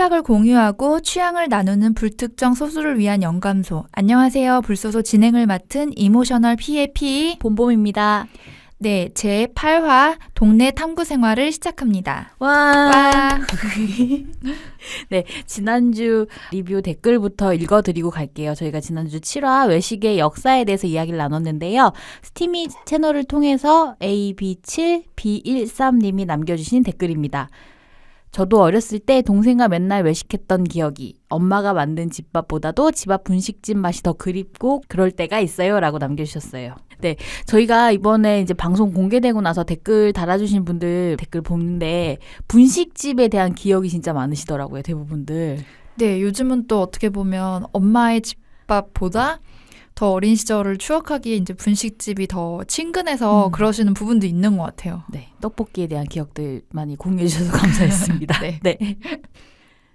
생각을 공유하고 취향을 나누는 불특정 소수를 위한 영감소. 안녕하세요. 불소소 진행을 맡은 이모셔널 P의 P 봄봄입니다. 네, 제 8화 동네 탐구 생활을 시작합니다. 와. 네, 지난주 리뷰 댓글부터 읽어드리고 갈게요. 저희가 지난주 7화 외식의 역사에 대해서 이야기를 나눴는데요. 스티미 채널을 통해서 AB7B13님이 남겨주신 댓글입니다. 저도 어렸을 때 동생과 맨날 외식했던 기억이 엄마가 만든 집밥보다도 집 앞 분식집 맛이 더 그립고 그럴 때가 있어요 라고 남겨주셨어요. 네, 저희가 이번에 이제 방송 공개되고 나서 댓글 달아주신 분들 댓글 보는데 분식집에 대한 기억이 진짜 많으시더라고요, 대부분들. 네, 요즘은 또 어떻게 보면 엄마의 집밥보다 더 어린 시절을 추억하기에 이제 분식집이 더 친근해서 그러시는 부분도 있는 것 같아요. 네, 떡볶이에 대한 기억들 많이 공유해 주셔서 감사했습니다. 네. 네.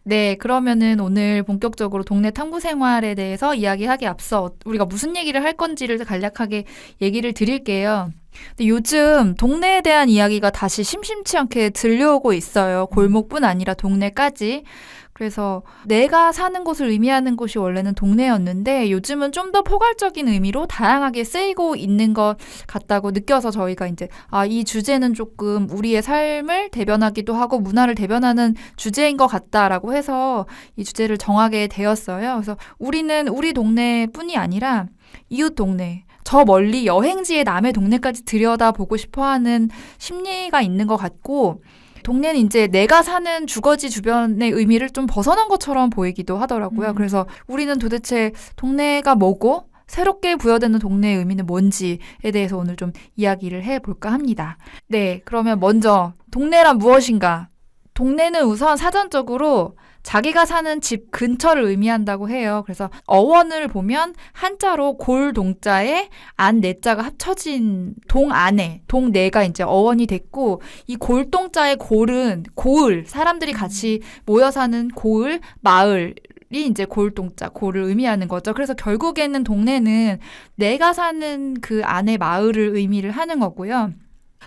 네, 그러면은 오늘 본격적으로 동네 탐구 생활에 대해서 이야기하기 앞서 우리가 무슨 얘기를 할 건지를 간략하게 얘기를 드릴게요. 근데 요즘 동네에 대한 이야기가 다시 심심치 않게 들려오고 있어요. 골목뿐 아니라 동네까지. 그래서 내가 사는 곳을 의미하는 곳이 원래는 동네였는데 요즘은 좀 더 포괄적인 의미로 다양하게 쓰이고 있는 것 같다고 느껴서 저희가 이제 이 주제는 조금 우리의 삶을 대변하기도 하고 문화를 대변하는 주제인 것 같다라고 해서 이 주제를 정하게 되었어요. 그래서 우리는 우리 동네뿐이 아니라 이웃 동네, 저 멀리 여행지의 남의 동네까지 들여다보고 싶어하는 심리가 있는 것 같고 동네는 이제 내가 사는 주거지 주변의 의미를 좀 벗어난 것처럼 보이기도 하더라고요. 그래서 우리는 도대체 동네가 뭐고 새롭게 부여되는 동네의 의미는 뭔지에 대해서 오늘 좀 이야기를 해볼까 합니다. 네, 그러면 먼저 동네란 무엇인가? 동네는 우선 사전적으로 자기가 사는 집 근처를 의미한다고 해요. 그래서 어원을 보면 한자로 골동자에 안 내자가 합쳐진 동안에 동네가 이제 어원이 됐고 이 골동자의 골은 고을, 사람들이 같이 모여 사는 고을, 마을이 이제 골동자, 골을 의미하는 거죠. 그래서 결국에는 동네는 내가 사는 그 안에 마을을 의미를 하는 거고요.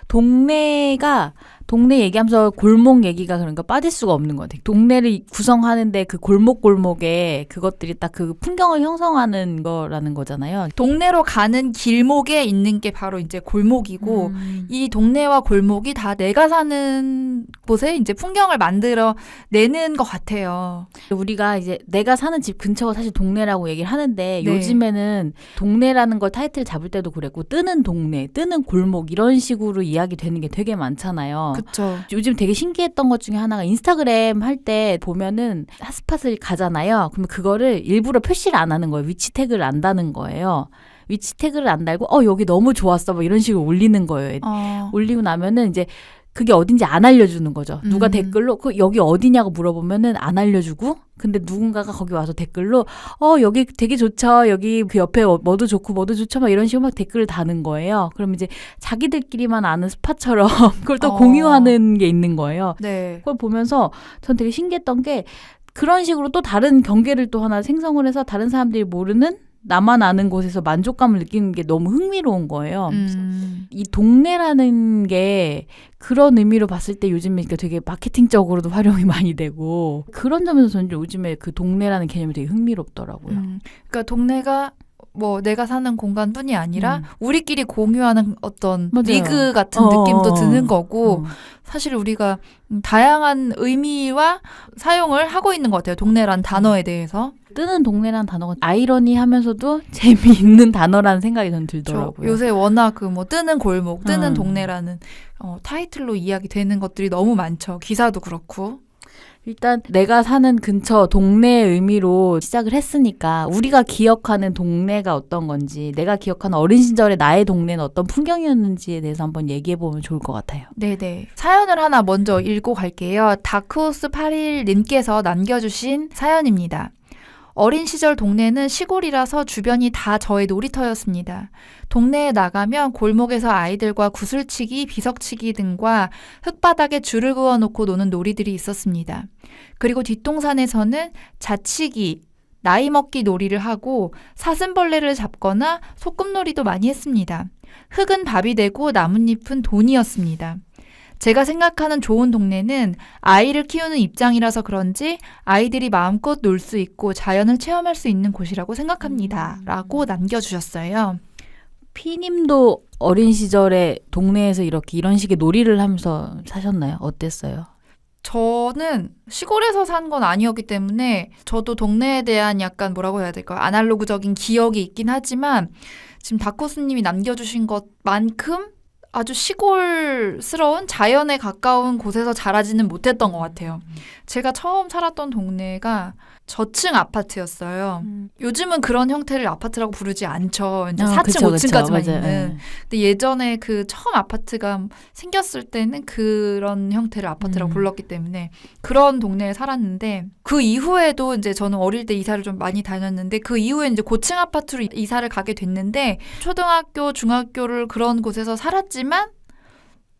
동네 얘기하면서 골목 얘기가 그러니까 빠질 수가 없는 것 같아요. 동네를 구성하는데 그 골목에 그것들이 딱 그 풍경을 형성하는 거라는 거잖아요. 동네로 가는 길목에 있는 게 바로 이제 골목이고 이 동네와 골목이 다 내가 사는 곳에 이제 풍경을 만들어 내는 것 같아요. 우리가 이제 내가 사는 집 근처가 사실 동네라고 얘기를 하는데 네. 요즘에는 동네라는 걸 타이틀 잡을 때도 그랬고 뜨는 동네, 뜨는 골목 이런 식으로 이야기 되는 게 되게 많잖아요. 그렇죠. 요즘 되게 신기했던 것 중에 하나가 인스타그램 할 때 보면은 핫스팟을 가잖아요. 그러면 그거를 일부러 표시를 안 하는 거예요. 위치 태그를 안 다는 거예요. 위치 태그를 안 달고 여기 너무 좋았어 뭐 이런 식으로 올리는 거예요. 올리고 나면은 이제 그게 어딘지 안 알려주는 거죠. 누가 댓글로 여기 어디냐고 물어보면은 안 알려주고 근데 누군가가 거기 와서 댓글로 여기 되게 좋죠. 여기 그 옆에 뭐도 좋고 뭐도 좋죠. 막 이런 식으로 막 댓글을 다는 거예요. 그럼 이제 자기들끼리만 아는 스팟처럼 그걸 또 공유하는 게 있는 거예요. 네. 그걸 보면서 전 되게 신기했던 게 그런 식으로 또 다른 경계를 또 하나 생성을 해서 다른 사람들이 모르는 나만 아는 곳에서 만족감을 느끼는 게 너무 흥미로운 거예요. 이 동네라는 게 그런 의미로 봤을 때 요즘에 되게 마케팅적으로도 활용이 많이 되고 그런 점에서 저는 요즘에 그 동네라는 개념이 되게 흥미롭더라고요. 그러니까 동네가 뭐 내가 사는 공간뿐이 아니라 우리끼리 공유하는 어떤 맞아요. 리그 같은 느낌도 드는 거고 사실 우리가 다양한 의미와 사용을 하고 있는 것 같아요. 동네란 단어에 대해서. 뜨는 동네라는 단어가 아이러니하면서도 재미있는 단어라는 생각이 저는 들더라고요. 요새 워낙 그 뭐 뜨는 골목, 뜨는 동네라는 타이틀로 이야기되는 것들이 너무 많죠. 기사도 그렇고. 일단 내가 사는 근처 동네의 의미로 시작을 했으니까 우리가 기억하는 동네가 어떤 건지 내가 기억하는 어린 시절의 나의 동네는 어떤 풍경이었는지에 대해서 한번 얘기해보면 좋을 것 같아요. 네네. 사연을 하나 먼저 읽고 갈게요. 다크호스 81님께서 남겨주신 사연입니다. 어린 시절 동네는 시골이라서 주변이 다 저의 놀이터였습니다. 동네에 나가면 골목에서 아이들과 구슬치기, 비석치기 등과 흙바닥에 줄을 그어놓고 노는 놀이들이 있었습니다. 그리고 뒷동산에서는 자치기, 나이 먹기 놀이를 하고 사슴벌레를 잡거나 소꿉놀이도 많이 했습니다. 흙은 밥이 되고 나뭇잎은 돈이었습니다. 제가 생각하는 좋은 동네는 아이를 키우는 입장이라서 그런지 아이들이 마음껏 놀 수 있고 자연을 체험할 수 있는 곳이라고 생각합니다. 라고 남겨주셨어요. 피님도 어린 시절에 동네에서 이런 식의 놀이를 하면서 사셨나요? 어땠어요? 저는 시골에서 산 건 아니었기 때문에 저도 동네에 대한 약간 뭐라고 해야 될까요? 아날로그적인 기억이 있긴 하지만 지금 다코스님이 남겨주신 것만큼 아주 시골스러운 자연에 가까운 곳에서 자라지는 못했던 것 같아요. 제가 처음 살았던 동네가 저층 아파트였어요. 요즘은 그런 형태를 아파트라고 부르지 않죠. 이제 4층, 그쵸, 5층까지만 맞아요. 있는. 근데 예전에 그 처음 아파트가 생겼을 때는 그런 형태를 아파트라고 불렀기 때문에 그런 동네에 살았는데 그 이후에도 이제 저는 어릴 때 이사를 좀 많이 다녔는데 그 이후에 이제 고층 아파트로 이사를 가게 됐는데 초등학교, 중학교를 그런 곳에서 살았지만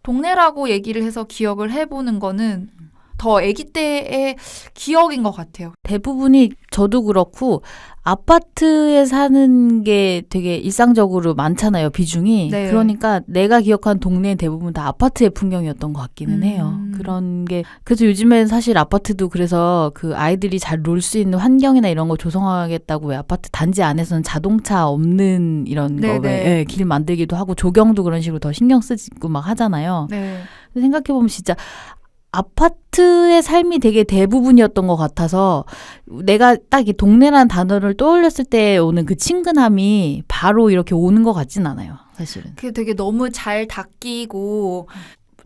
동네라고 얘기를 해서 기억을 해보는 거는 더 아기 때의 기억인 것 같아요. 대부분이 저도 그렇고 아파트에 사는 게 되게 일상적으로 많잖아요, 비중이. 네. 그러니까 내가 기억한 동네는 대부분 다 아파트의 풍경이었던 것 같기는 해요. 그런 게 그래서 요즘엔 사실 아파트도 그래서 그 아이들이 잘 놀 수 있는 환경이나 이런 거 조성하겠다고 왜 아파트 단지 안에서는 자동차 없는 이런 거 왜 길 만들기도 하고 조경도 그런 식으로 더 신경 쓰고 막 하잖아요. 네. 생각해보면 진짜 아파트의 삶이 되게 대부분이었던 것 같아서 내가 딱 이 동네라는 단어를 떠올렸을 때 오는 그 친근함이 바로 이렇게 오는 것 같진 않아요, 사실은. 그게 되게 너무 잘 닦이고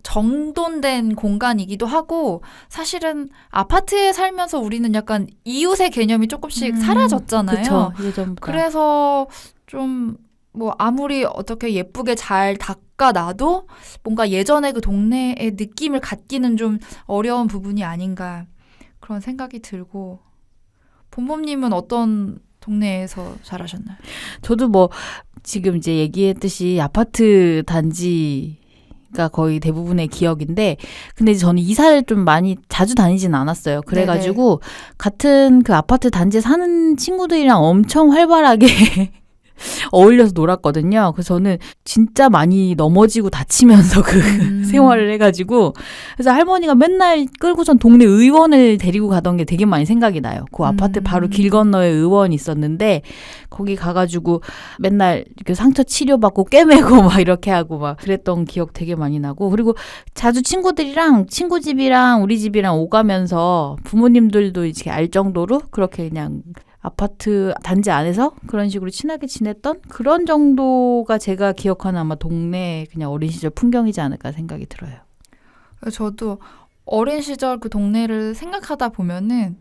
정돈된 공간이기도 하고 사실은 아파트에 살면서 우리는 약간 이웃의 개념이 조금씩 사라졌잖아요. 그쵸, 예전보다. 그래서 좀 뭐 아무리 어떻게 예쁘게 잘 닦아놔도 뭔가 예전에 그 동네의 느낌을 갖기는 좀 어려운 부분이 아닌가 그런 생각이 들고 본범님은 어떤 동네에서 자라셨나요? 저도 뭐 지금 이제 얘기했듯이 아파트 단지가 거의 대부분의 기억인데 근데 이제 저는 이사를 좀 많이 자주 다니진 않았어요. 그래가지고 같은 그 아파트 단지에 사는 친구들이랑 엄청 활발하게 어울려서 놀았거든요. 그래서 저는 진짜 많이 넘어지고 다치면서 그 생활을 해가지고 그래서 할머니가 맨날 끌고선 동네 의원을 데리고 가던 게 되게 많이 생각이 나요. 그 아파트 바로 길 건너에 의원이 있었는데 거기 가가지고 맨날 이렇게 상처 치료받고 꿰매고 막 이렇게 하고 막 그랬던 기억 되게 많이 나고 그리고 자주 친구들이랑 친구 집이랑 우리 집이랑 오가면서 부모님들도 이렇게 알 정도로 그렇게 그냥 아파트 단지 안에서 그런 식으로 친하게 지냈던 그런 정도가 제가 기억하는 아마 동네 그냥 어린 시절 풍경이지 않을까 생각이 들어요. 저도 어린 시절 그 동네를 생각하다 보면은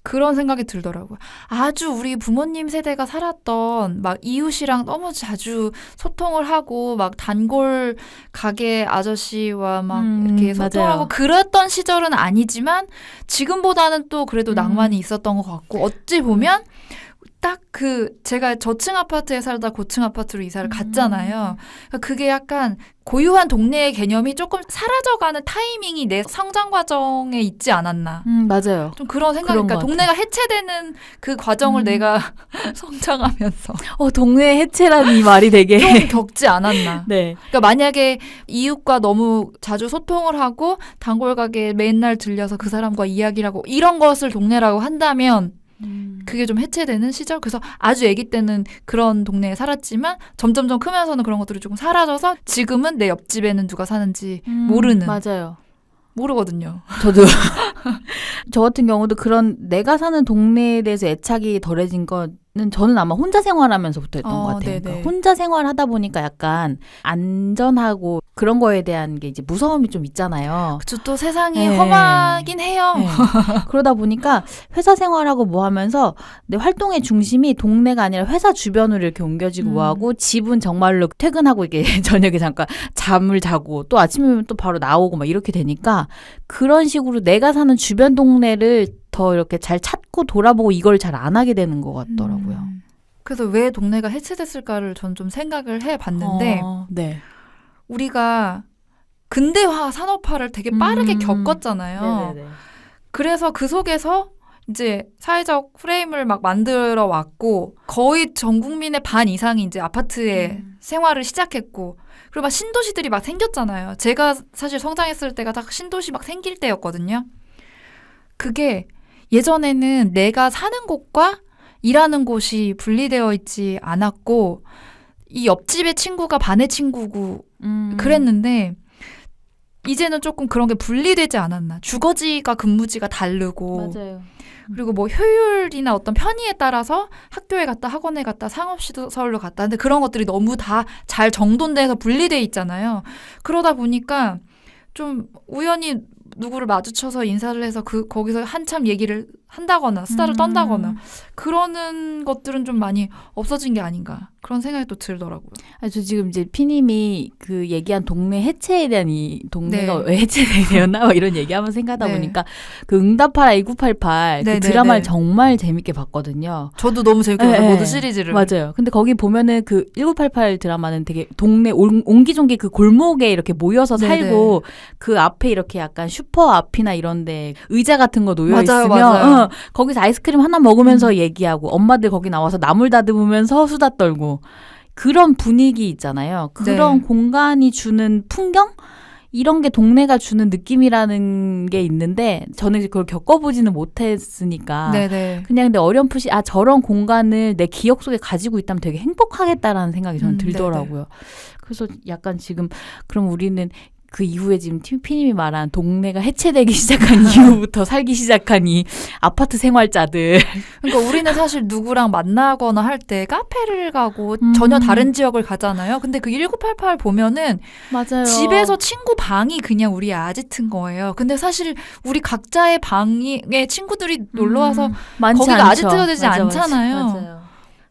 그런 생각이 들더라고요. 아주 우리 부모님 세대가 살았던 막 이웃이랑 너무 자주 소통을 하고 막 단골 가게 아저씨와 막 이렇게 소통하고 맞아요. 그랬던 시절은 아니지만 지금보다는 또 그래도 낭만이 있었던 것 같고 어찌 보면 딱 그 제가 저층 아파트에 살다 고층 아파트로 이사를 갔잖아요. 그러니까 그게 약간 고유한 동네의 개념이 조금 사라져가는 타이밍이 내 성장 과정에 있지 않았나. 맞아요. 좀 그런 생각이 그런 그러니까 것 동네가 해체되는 그 과정을 내가 성장하면서 동네 해체라는 이 말이 되게 좀 겪지 않았나. 네. 그러니까 만약에 이웃과 너무 자주 소통을 하고 단골 가게에 맨날 들려서 그 사람과 이야기를 하고 이런 것을 동네라고 한다면 그게 좀 해체되는 시절. 그래서 아주 아기 때는 그런 동네에 살았지만 점점점 크면서는 그런 것들이 조금 사라져서 지금은 내 옆집에는 누가 사는지 모르는. 맞아요. 모르거든요. 저도 저 같은 경우도 그런 내가 사는 동네에 대해서 애착이 덜해진 거는 저는 아마 혼자 생활하면서부터 했던 것 같아요. 그러니까 혼자 생활하다 보니까 약간 안전하고 그런 거에 대한 게 이제 무서움이 좀 있잖아요. 그쵸, 또 세상이 험하긴 해요. 네. 그러다 보니까 회사 생활하고 뭐 하면서 내 활동의 중심이 동네가 아니라 회사 주변으로 이렇게 옮겨지고 뭐 하고 집은 정말로 퇴근하고 이렇게 저녁에 잠깐 잠을 자고 또 아침이면 또 바로 나오고 막 이렇게 되니까 그런 식으로 내가 사는 주변 동네를 더 이렇게 잘 찾고 돌아보고 이걸 잘 안 하게 되는 것 같더라고요. 그래서 왜 동네가 해체됐을까를 전 좀 생각을 해봤는데 네. 우리가 근대화 산업화를 되게 빠르게 겪었잖아요. 네네네. 그래서 그 속에서 이제 사회적 프레임을 막 만들어 왔고 거의 전 국민의 반 이상이 이제 아파트에 생활을 시작했고 그리고 막 신도시들이 막 생겼잖아요. 제가 사실 성장했을 때가 딱 신도시 막 생길 때였거든요. 그게 예전에는 내가 사는 곳과 일하는 곳이 분리되어 있지 않았고 이 옆집의 친구가 반의 친구고 그랬는데 이제는 조금 그런 게 분리되지 않았나. 주거지가 근무지가 다르고 맞아요. 그리고 뭐 효율이나 어떤 편의에 따라서 학교에 갔다 학원에 갔다 상업시설로 갔다 근데 그런 것들이 너무 다 잘 정돈돼서 분리돼 있잖아요. 그러다 보니까 좀 우연히 누구를 마주쳐서 인사를 해서 거기서 한참 얘기를 한다거나 수다를 떤다거나 그러는 것들은 좀 많이 없어진 게 아닌가 그런 생각이 또 들더라고요. 저 지금 이제 피님이 그 얘기한 동네 해체에 대한 이 동네가 네. 왜 해체되었나 막 이런 얘기하면 생각하다 네. 보니까 그 응답하라 1988 네, 그 네, 드라마를 네. 정말 재밌게 봤거든요. 저도 너무 재밌게 봤어요. 네, 모든 네. 시리즈를. 맞아요. 근데 거기 보면은 그 1988 드라마는 되게 동네 옹기종기 그 골목에 이렇게 모여서 네네. 살고 그 앞에 이렇게 약간 슈퍼 앞이나 이런데 의자 같은 거 놓여 맞아요, 있으면 맞아요. 거기서 아이스크림 하나 먹으면서 얘기하고 엄마들 거기 나와서 나물 다듬으면서 수다 떨고 그런 분위기 있잖아요. 그런 네. 공간이 주는 풍경? 이런 게 동네가 주는 느낌이라는 게 있는데 저는 이제 그걸 겪어보지는 못했으니까 네네. 그냥 근데 어렴풋이 저런 공간을 내 기억 속에 가지고 있다면 되게 행복하겠다라는 생각이 저는 들더라고요. 그래서 약간 지금 그럼 우리는 그 이후에 지금 피님이 말한 동네가 해체되기 시작한 이후부터 살기 시작한 이 아파트 생활자들. 그러니까 우리는 사실 누구랑 만나거나 할 때 카페를 가고 전혀 다른 지역을 가잖아요. 근데 그 1988 보면은 맞아요. 집에서 친구 방이 그냥 우리 아지트인 거예요. 근데 사실 우리 각자의 방에 친구들이 놀러 와서 많지 거기가 않죠. 아지트가 되지 맞아, 않잖아요. 맞아요.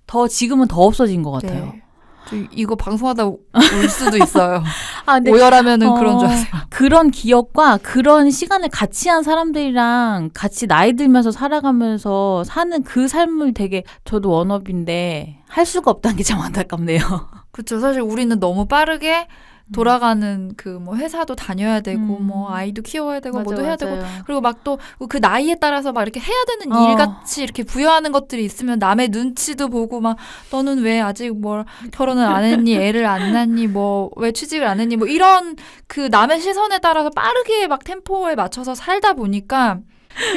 더 지금은 더 없어진 것 같아요. 네. 저 이거 방송하다 울 수도 있어요. 근데 오열하면은 그런 줄 아세요. 그런 기억과 그런 시간을 같이 한 사람들이랑 같이 나이 들면서 살아가면서 사는 그 삶을 되게 저도 원업인데 할 수가 없다는 게 참 안타깝네요. 그렇죠. 사실 우리는 너무 빠르게 돌아가는 그 뭐 회사도 다녀야 되고 뭐 아이도 키워야 되고 뭐도 해야 되고 그리고 막 또 그 나이에 따라서 막 이렇게 해야 되는 일같이 이렇게 부여하는 것들이 있으면 남의 눈치도 보고 막 너는 왜 아직 뭘 결혼을 안 했니 애를 안 낳니 뭐 왜 취직을 안 했니 뭐 이런 그 남의 시선에 따라서 빠르게 막 템포에 맞춰서 살다 보니까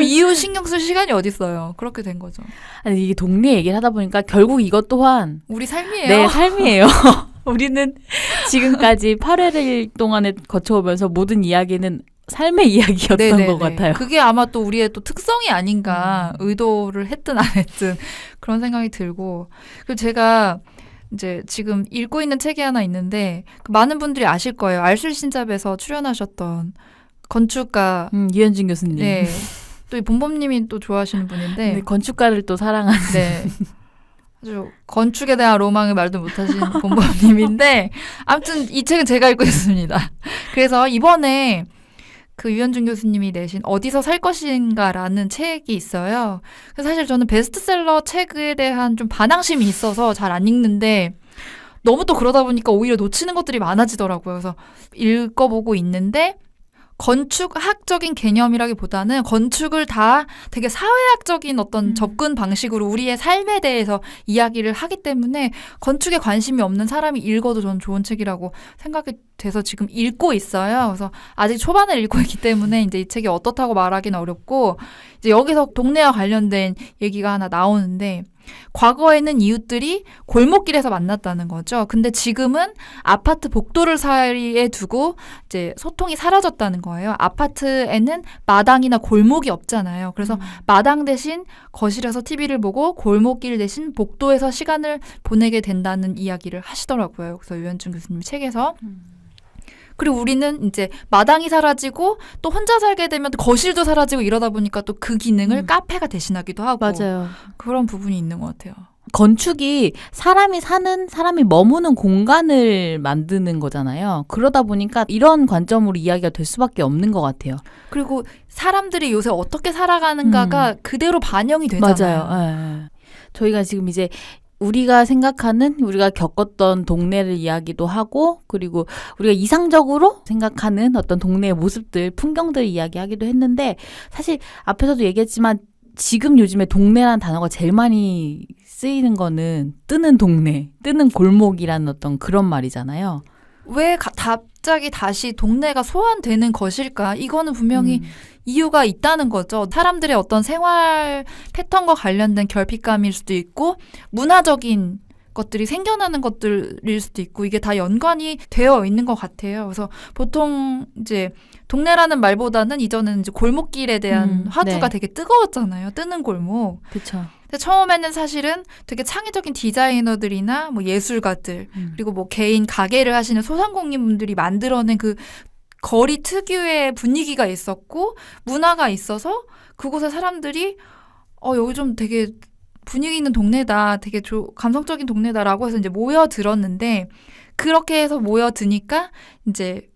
이유 신경 쓸 시간이 어딨어요. 그렇게 된 거죠. 아니 이게 동네 얘기를 하다 보니까 결국 이것 또한 우리 삶이에요. 네, 삶이에요. 우리는 지금까지 8회를 동안에 거쳐오면서 모든 이야기는 삶의 이야기였던 네네네. 것 같아요. 그게 아마 또 우리의 또 특성이 아닌가 의도를 했든 안 했든 그런 생각이 들고 그리고 제가 이제 지금 읽고 있는 책이 하나 있는데 그 많은 분들이 아실 거예요. 알술신잡에서 출연하셨던 건축가 유현진 교수님. 네. 또 이 본범님이 또 좋아하시는 분인데 네, 건축가를 또 사랑하는. 네. 아주 건축에 대한 로망을 말도 못하신 본범님인데 아무튼 이 책은 제가 읽고 있습니다. 그래서 이번에 그 유현준 교수님이 내신 어디서 살 것인가라는 책이 있어요. 그래서 사실 저는 베스트셀러 책에 대한 좀 반항심이 있어서 잘 안 읽는데 너무 또 그러다 보니까 오히려 놓치는 것들이 많아지더라고요. 그래서 읽어보고 있는데 건축학적인 개념이라기보다는 건축을 다 되게 사회학적인 어떤 접근 방식으로 우리의 삶에 대해서 이야기를 하기 때문에 건축에 관심이 없는 사람이 읽어도 저는 좋은 책이라고 생각이 돼서 지금 읽고 있어요. 그래서 아직 초반을 읽고 있기 때문에 이제 이 책이 어떻다고 말하기는 어렵고 이제 여기서 동네와 관련된 얘기가 하나 나오는데 과거에는 이웃들이 골목길에서 만났다는 거죠. 근데 지금은 아파트 복도를 사이에 두고 이제 소통이 사라졌다는 거예요. 아파트에는 마당이나 골목이 없잖아요. 그래서 마당 대신 거실에서 TV를 보고 골목길 대신 복도에서 시간을 보내게 된다는 이야기를 하시더라고요. 그래서 유현준 교수님 책에서. 그리고 우리는 이제 마당이 사라지고 또 혼자 살게 되면 거실도 사라지고 이러다 보니까 또 그 기능을 카페가 대신하기도 하고 맞아요. 그런 부분이 있는 것 같아요. 건축이 사람이 사는, 사람이 머무는 공간을 만드는 거잖아요. 그러다 보니까 이런 관점으로 이야기가 될 수밖에 없는 것 같아요. 그리고 사람들이 요새 어떻게 살아가는가가 그대로 반영이 되잖아요. 맞아요. 예. 저희가 지금 이제 우리가 생각하는 우리가 겪었던 동네를 이야기도 하고 그리고 우리가 이상적으로 생각하는 어떤 동네의 모습들 풍경들 이야기하기도 했는데 사실 앞에서도 얘기했지만 지금 요즘에 동네라는 단어가 제일 많이 쓰이는 거는 뜨는 동네, 뜨는 골목이라는 어떤 그런 말이잖아요. 왜 갑자기 다시 동네가 소환되는 것일까? 이거는 분명히 이유가 있다는 거죠. 사람들의 어떤 생활 패턴과 관련된 결핍감일 수도 있고 문화적인 것들이 생겨나는 것들일 수도 있고 이게 다 연관이 되어 있는 것 같아요. 그래서 보통 이제 동네라는 말보다는 이전에는 이제 골목길에 대한 화두가 네. 되게 뜨거웠잖아요. 뜨는 골목. 그렇죠. 근데 처음에는 사실은 되게 창의적인 디자이너들이나 뭐 예술가들 그리고 뭐 개인 가게를 하시는 소상공인분들이 만들어낸 그 거리 특유의 분위기가 있었고 문화가 있어서 그곳에 사람들이 여기 좀 되게 분위기 있는 동네다, 되게 감성적인 동네다라고 해서 이제 모여들었는데 그렇게 해서 모여드니까 이제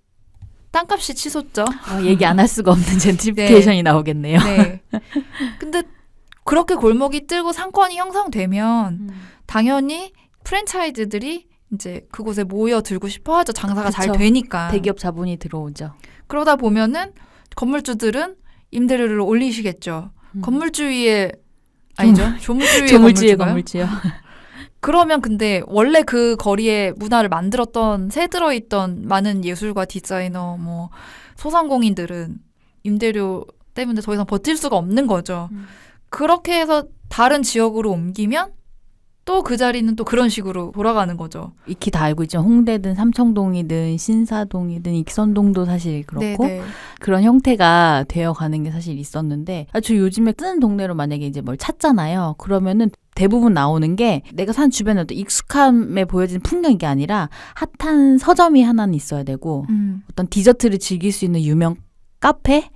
땅값이 치솟죠. 얘기 안 할 수가 없는 젠트리피케이션이 나오겠네요. 네. 근데 그렇게 골목이 뜨고 상권이 형성되면 당연히 프랜차이즈들이 이제 그곳에 모여들고 싶어 하죠. 장사가 잘 그쵸. 되니까. 대기업 자본이 들어오죠. 그러다 보면은 건물주들은 임대료를 올리시겠죠. 건물주의 아니죠. 조물주의 조물주의 건물주가요? 건물주요. 그러면 근데 원래 그 거리에 문화를 만들었던 새 들어있던 많은 예술가, 디자이너, 뭐 소상공인들은 임대료 때문에 더 이상 버틸 수가 없는 거죠. 그렇게 해서 다른 지역으로 옮기면 또 그 자리는 또 그런 식으로 돌아가는 거죠. 익히 다 알고 있죠. 홍대든 삼청동이든 신사동이든 익선동도 사실 그렇고 네네. 그런 형태가 되어가는 게 사실 있었는데 저 요즘에 뜨는 동네로 만약에 이제 뭘 찾잖아요. 그러면은 대부분 나오는 게 내가 사는 주변에 어떤 익숙함에 보여지는 풍경이 아니라 핫한 서점이 하나는 있어야 되고 어떤 디저트를 즐길 수 있는 유명 카페?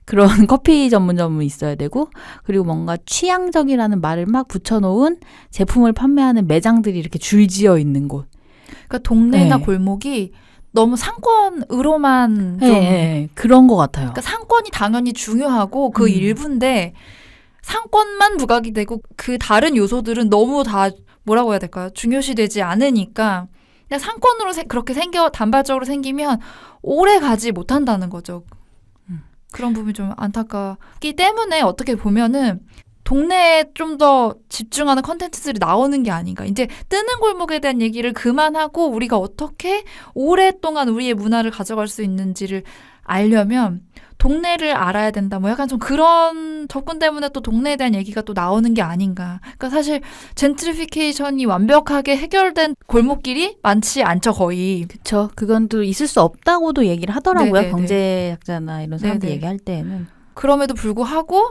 그런 커피 전문점은 있어야 되고 그리고 뭔가 취향적이라는 말을 막 붙여놓은 제품을 판매하는 매장들이 이렇게 줄지어 있는 곳. 그러니까 동네나 네. 골목이 너무 상권으로만 좀 네, 그런 것 같아요. 그러니까 상권이 당연히 중요하고 그 일부인데 상권만 부각이 되고 그 다른 요소들은 너무 다 뭐라고 해야 될까요? 중요시되지 않으니까 그냥 상권으로 그렇게 단발적으로 생기면 오래 가지 못한다는 거죠. 그런 부분이 좀 안타깝기 때문에 어떻게 보면은 동네에 좀 더 집중하는 컨텐츠들이 나오는 게 아닌가. 이제 뜨는 골목에 대한 얘기를 그만하고 우리가 어떻게 오랫동안 우리의 문화를 가져갈 수 있는지를 알려면 동네를 알아야 된다. 뭐 약간 좀 그런 접근 때문에 또 동네에 대한 얘기가 또 나오는 게 아닌가. 그러니까 사실 젠트리피케이션이 완벽하게 해결된 골목길이 많지 않죠, 거의. 그렇죠. 그건 또 있을 수 없다고도 얘기를 하더라고요. 네네네. 경제학자나 이런 사람들 네네. 얘기할 때는. 그럼에도 불구하고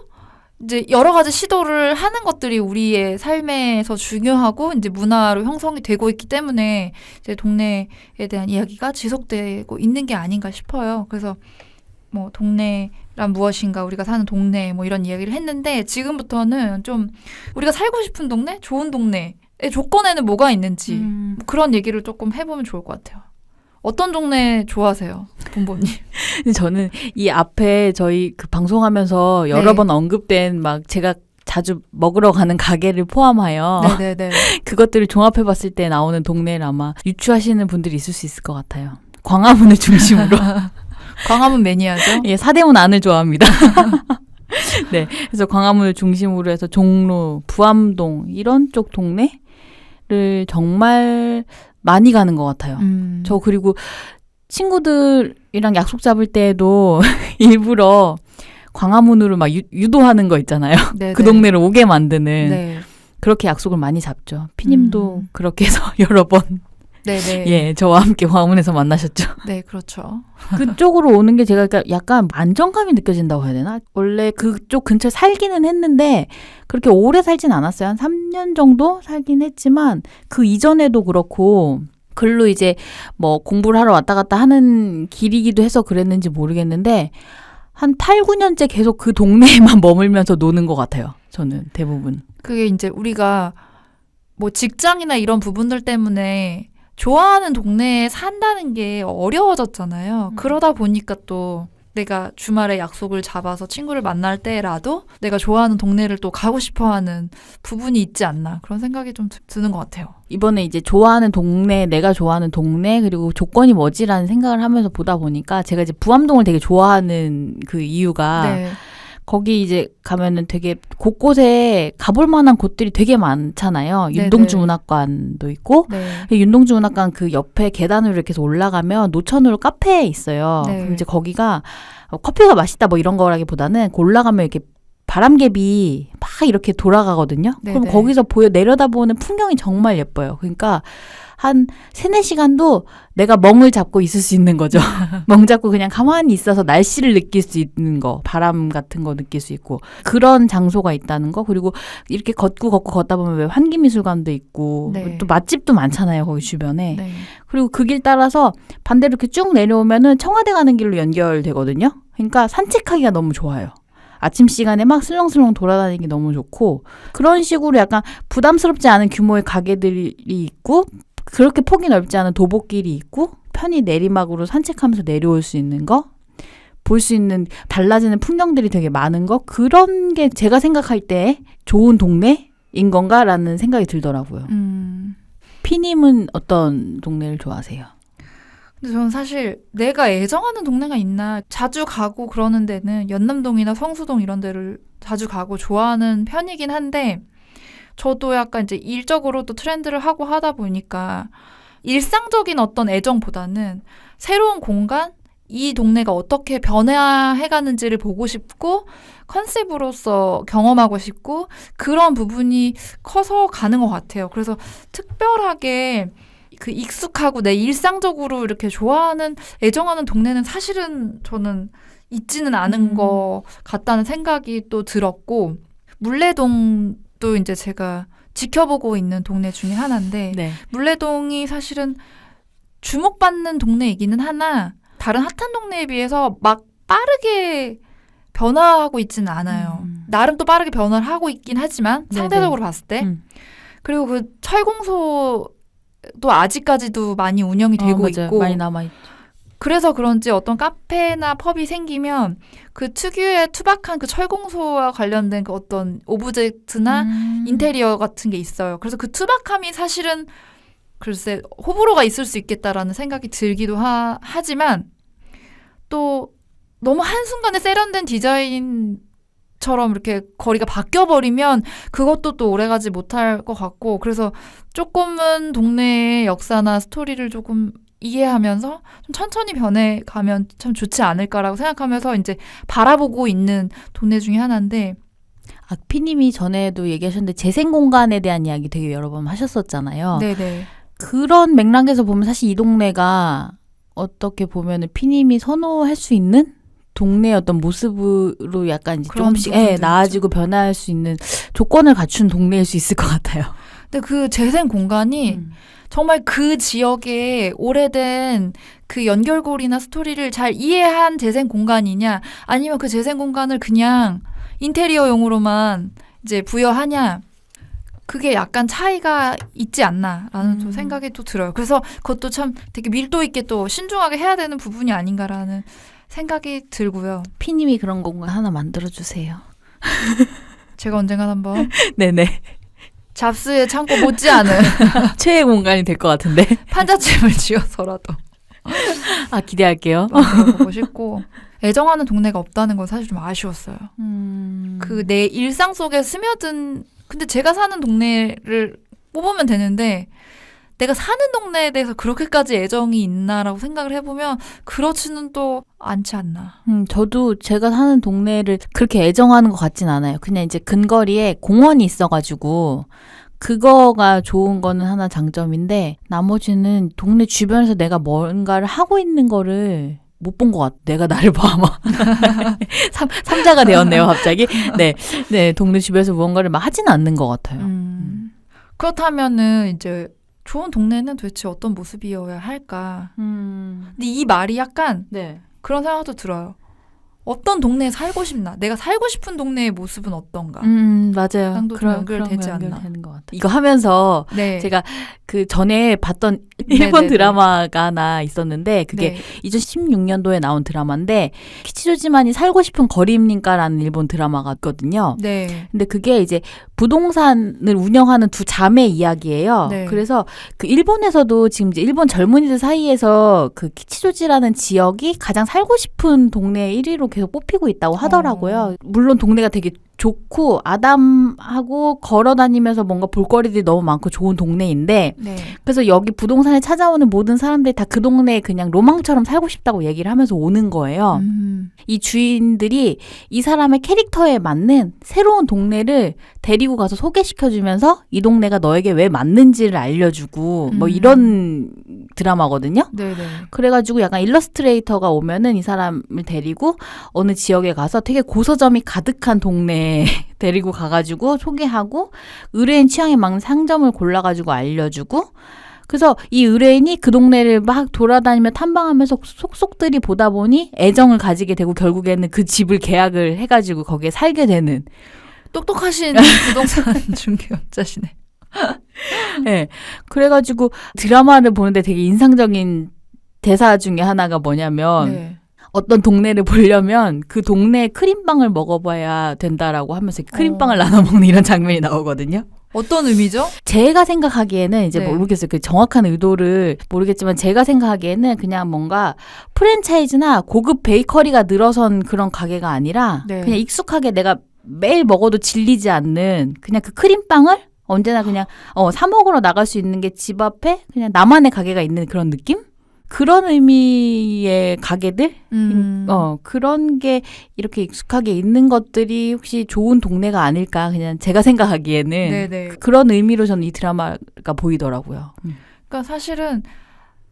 이제 여러 가지 시도를 하는 것들이 우리의 삶에서 중요하고 이제 문화로 형성이 되고 있기 때문에 이제 동네에 대한 이야기가 지속되고 있는 게 아닌가 싶어요. 그래서 뭐 동네란 무엇인가, 우리가 사는 동네 뭐 이런 이야기를 했는데 지금부터는 좀 우리가 살고 싶은 동네, 좋은 동네의 조건에는 뭐가 있는지 뭐 그런 얘기를 조금 해보면 좋을 것 같아요. 어떤 동네 좋아하세요, 본보님? 근데 저는 이 앞에 저희 그 방송하면서 여러 네. 번 언급된 막 제가 자주 먹으러 가는 가게를 포함하여 네네네. 그것들을 종합해봤을 때 나오는 동네를 아마 유추하시는 분들이 있을 수 있을 것 같아요. 광화문을 중심으로. 광화문 매니아죠? 예, 사대문 안을 좋아합니다. 네, 그래서 광화문을 중심으로 해서 종로, 부암동 이런 쪽 동네를 정말 많이 가는 것 같아요. 저 그리고 친구들이랑 약속 잡을 때에도 일부러 광화문으로 막 유도하는 거 있잖아요. 네네. 그 동네를 오게 만드는 네. 그렇게 약속을 많이 잡죠. 피님도 그렇게 해서 여러 번 네네. 예, 저와 함께 광화문에서 만나셨죠. 네, 그렇죠. 그쪽으로 오는 게 제가 약간 안정감이 느껴진다고 해야 되나? 원래 그쪽 근처에 살기는 했는데 그렇게 오래 살진 않았어요. 한 3년 정도 살긴 했지만 그 이전에도 그렇고 글로 이제 뭐 공부를 하러 왔다 갔다 하는 길이기도 해서 그랬는지 모르겠는데 한 8, 9년째 계속 그 동네에만 머물면서 노는 것 같아요. 저는 대부분. 그게 이제 우리가 뭐 직장이나 이런 부분들 때문에 좋아하는 동네에 산다는 게 어려워졌잖아요. 그러다 보니까 또 내가 주말에 약속을 잡아서 친구를 만날 때라도 내가 좋아하는 동네를 또 가고 싶어하는 부분이 있지 않나 그런 생각이 좀 드는 것 같아요. 이번에 이제 좋아하는 동네, 내가 좋아하는 동네, 그리고 조건이 뭐지라는 생각을 하면서 보다 보니까 제가 이제 부암동을 되게 좋아하는 그 이유가 네. 거기 이제 가면은 되게 곳곳에 가볼 만한 곳들이 되게 많잖아요. 네네. 윤동주 문학관도 있고 네. 윤동주 문학관 그 옆에 계단으로 이렇게 해서 올라가면 노천으로 카페에 있어요. 네. 그럼 이제 거기가 커피가 맛있다 뭐 이런 거라기보다는 올라가면 이렇게 바람개비 막 이렇게 돌아가거든요. 그럼 네네. 거기서 내려다보는 풍경이 정말 예뻐요. 그러니까 한 3-4시간도 내가 멍을 잡고 있을 수 있는 거죠. 멍 잡고 그냥 가만히 있어서 날씨를 느낄 수 있는 거, 바람 같은 거 느낄 수 있고 그런 장소가 있다는 거. 그리고 이렇게 걷다 보면 왜 환기미술관도 있고 네. 또 맛집도 많잖아요. 거기 주변에. 네. 그리고 그 길 따라서 반대로 이렇게 쭉 내려오면은 청와대 가는 길로 연결되거든요. 그러니까 산책하기가 너무 좋아요. 아침 시간에 막 슬렁슬렁 돌아다니기 너무 좋고 그런 식으로 약간 부담스럽지 않은 규모의 가게들이 있고 그렇게 폭이 넓지 않은 도보길이 있고 편히 내리막으로 산책하면서 내려올 수 있는 거 볼 수 있는 달라지는 풍경들이 되게 많은 거 그런 게 제가 생각할 때 좋은 동네인 건가라는 생각이 들더라고요. 피님은 어떤 동네를 좋아하세요? 근데 저는 사실 내가 애정하는 동네가 있나 자주 가고 그러는 데는 연남동이나 성수동 이런 데를 자주 가고 좋아하는 편이긴 한데 저도 약간 이제 일적으로 또 트렌드를 하고 하다 보니까 일상적인 어떤 애정보다는 새로운 공간, 이 동네가 어떻게 변화해가는지를 보고 싶고 컨셉으로서 경험하고 싶고 그런 부분이 커서 가는 것 같아요. 그래서 특별하게 그 익숙하고 내 일상적으로 이렇게 좋아하는 애정하는 동네는 사실은 저는 있지는 않은 것 같다는 생각이 또 들었고 물레동도 이제 제가 지켜보고 있는 동네 중에 하나인데 네. 물레동이 사실은 주목받는 동네이기는 하나 다른 핫한 동네에 비해서 막 빠르게 변화하고 있지는 않아요. 나름 또 빠르게 변화를 하고 있긴 하지만 네네. 상대적으로 봤을 때 그리고 그 철공소도 아직까지도 많이 운영이 되고 맞아요. 있고 많이 남아있죠. 그래서 그런지 어떤 카페나 펍이 생기면 그 특유의 투박한 그 철공소와 관련된 그 어떤 오브젝트나 인테리어 같은 게 있어요. 그래서 그 투박함이 사실은 글쎄 호불호가 있을 수 있겠다라는 생각이 들기도 하지만 또 너무 한순간에 세련된 디자인처럼 이렇게 거리가 바뀌어버리면 그것도 또 오래가지 못할 것 같고 그래서 조금은 동네의 역사나 스토리를 조금 이해하면서 좀 천천히 변해가면 참 좋지 않을까라고 생각하면서 이제 바라보고 있는 동네 중에 하나인데 피님이 전에도 얘기하셨는데 재생공간에 대한 이야기 되게 여러 번 하셨었잖아요. 네네. 그런 맥락에서 보면 사실 이 동네가 어떻게 보면은 피님이 선호할 수 있는 동네의 어떤 모습으로 약간 이제 그런 조금씩 부분도 나아지고 변화할 수 있는 조건을 갖춘 동네일 수 있을 것 같아요. 근데 그 재생 공간이 정말 그 지역의 오래된 그 연결고리나 스토리를 잘 이해한 재생 공간이냐 아니면 그 재생 공간을 그냥 인테리어용으로만 이제 부여하냐 그게 약간 차이가 있지 않나라는 좀 생각이 또 들어요. 그래서 그것도 참 되게 밀도 있게 또 신중하게 해야 되는 부분이 아닌가라는 생각이 들고요. 피님이 그런 공간 하나 만들어주세요. 제가 언젠간 한번 네네. 잡스의 창고 못지않은 최애 공간이 될 것 같은데. 판잣집을 지어서라도 기대할게요. 만들어보고 싶고 애정하는 동네가 없다는 건 사실 좀 아쉬웠어요. 그 내 일상 속에 스며든 근데 제가 사는 동네를 뽑으면 되는데 내가 사는 동네에 대해서 그렇게까지 애정이 있나라고 생각을 해보면 그렇지는 또 않지 않나. 저도 제가 사는 동네를 그렇게 애정하는 것 같진 않아요. 그냥 이제 근거리에 공원이 있어가지고 그거가 좋은 거는 하나 장점인데 나머지는 동네 주변에서 내가 뭔가를 하고 있는 거를 못 본 것 같아. 내가 나를 포함한. 삼자가 되었네요, 갑자기. 네, 동네 주변에서 무언가를 막 하지는 않는 것 같아요. 그렇다면은 이제 좋은 동네는 도대체 어떤 모습이어야 할까? 근데 이 말이 약간 네. 그런 생각도 들어요. 어떤 동네에 살고 싶나? 내가 살고 싶은 동네의 모습은 어떤가? 맞아요. 랑도 좀 연결되지 않나. 연결되는 것 같아요. 이거 하면서 네. 제가 그 전에 봤던 일본 네네네. 드라마가 하나 있었는데 그게 네. 2016년도에 나온 드라마인데 키치조지만이 살고 싶은 거리입니까라는 일본 드라마가 있거든요. 네. 근데 그게 이제 부동산을 운영하는 두 자매 이야기예요. 네. 그래서 그 일본에서도 지금 이제 일본 젊은이들 사이에서 그 키치조지라는 지역이 가장 살고 싶은 동네 1위로 계속 뽑히고 있다고 하더라고요. 물론 동네가 되게 좋고 아담하고 걸어다니면서 뭔가 볼거리들이 너무 많고 좋은 동네인데 네. 그래서 여기 부동산에 찾아오는 모든 사람들이 다 그 동네에 그냥 로망처럼 살고 싶다고 얘기를 하면서 오는 거예요. 이 주인들이 이 사람의 캐릭터에 맞는 새로운 동네를 데리고 가서 소개시켜주면서 이 동네가 너에게 왜 맞는지를 알려주고 뭐 이런 드라마거든요. 네네. 그래가지고 약간 일러스트레이터가 오면은 이 사람을 데리고 어느 지역에 가서 되게 고서점이 가득한 동네에 데리고 가가지고 소개하고 의뢰인 취향에 맞는 상점을 골라가지고 알려주고 그래서 이 의뢰인이 그 동네를 막 돌아다니며 탐방하면서 속속들이 보다 보니 애정을 가지게 되고 결국에는 그 집을 계약을 해가지고 거기에 살게 되는 똑똑하신 부동산 중개업자시네. 네. 그래가지고 드라마를 보는데 되게 인상적인 대사 중에 하나가 뭐냐면 네. 어떤 동네를 보려면 그 동네의 크림빵을 먹어봐야 된다라고 하면서 크림빵을 나눠 먹는 이런 장면이 나오거든요. 어떤 의미죠? 제가 생각하기에는 이제 네. 모르겠어요. 그 정확한 의도를 모르겠지만 제가 생각하기에는 그냥 뭔가 프랜차이즈나 고급 베이커리가 늘어선 그런 가게가 아니라 네. 그냥 익숙하게 내가 매일 먹어도 질리지 않는 그냥 그 크림빵을 언제나 그냥 사 먹으러 나갈 수 있는 게 집 앞에 그냥 나만의 가게가 있는 그런 느낌? 그런 의미의 가게들? 그런 게 이렇게 익숙하게 있는 것들이 혹시 좋은 동네가 아닐까 그냥 제가 생각하기에는 네네. 그런 의미로 저는 이 드라마가 보이더라고요. 그러니까 사실은